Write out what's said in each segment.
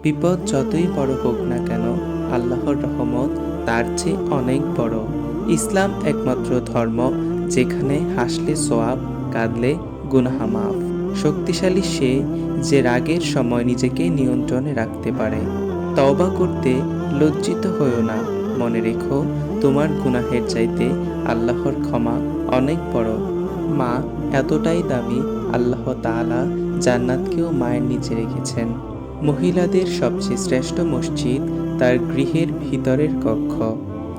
বিপদ যতই বড় হোক না কেন, আল্লাহর রহমত তার চেয়ে অনেক বড়। ইসলাম একমাত্র ধর্ম যেখানে হাসলে সোয়াব, কাঁদলে গুনাহ মাফ। শক্তিশালী সে যে রাগের সময় নিজেকে নিয়ন্ত্রণে রাখতে পারে। তওবা করতে লজ্জিত হয়ো না, মনে রেখো তোমার গুনাহের চাইতে আল্লাহর ক্ষমা অনেক বড়। মা এতটাই দামি, আল্লাহ তাআলা জান্নাতকেও মায়ের নিচে রেখেছেন। মহিলাদের সবচেয়ে শ্রেষ্ঠ মসজিদ তার গৃহের ভিতরের কক্ষ।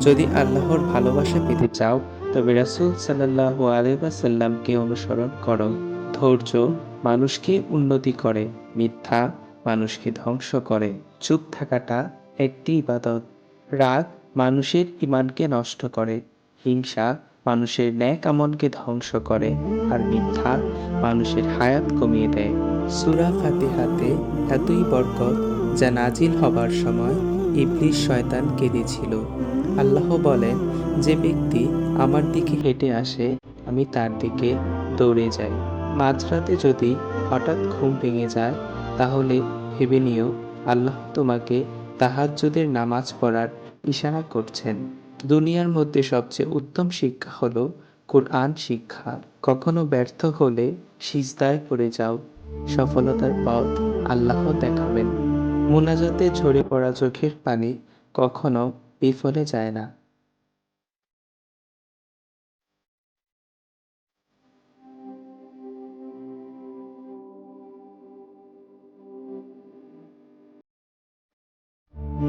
যদি আল্লাহর ভালোবাসা পেতে চাও তবে রাসূল সাল্লাল্লাহু আলাইহি ওয়াসাল্লামকে অনুসরণ করো। ধৈর্য মানুষকে উন্নতি করে, মিথ্যা মানুষকে ধ্বংস করে। চুপ থাকাটা একটি ইবাদত। রাগ মানুষের ঈমানকে নষ্ট করে। হিংসা মানুষের নেক আমলকে ধ্বংস করে। আর মিথ্যা মানুষের হায়াত কমিয়ে দেয়। সূরা ফাতিহাতে এতই বরকত যা নাজিল হবার সময় ইবলিস শয়তান কেঁদেছিল। আল্লাহ বলেন, যে ব্যক্তি আমার দিকে হেঁটে আসে আমি তার দিকে দৌড়ে যাই। মাঝরাতে যদি হঠাৎ ঘুম ভেঙে যায় তাহলে ভেবে নিও আল্লাহ তোমাকে তাহাজ্জুদের নামাজ পড়ার ইশারা করছেন। দুনিয়ার মধ্যে সবচেয়ে উত্তম শিক্ষা হলো কোরআন শিক্ষা। কখনো ব্যর্থ হলে সিজদায় পড়ে যাও, সফলতার পথ আল্লাহ দেখাবেন। মুনাজাতে ঝরে পড়া চোখের পানি কখনো বিফলে যায় না।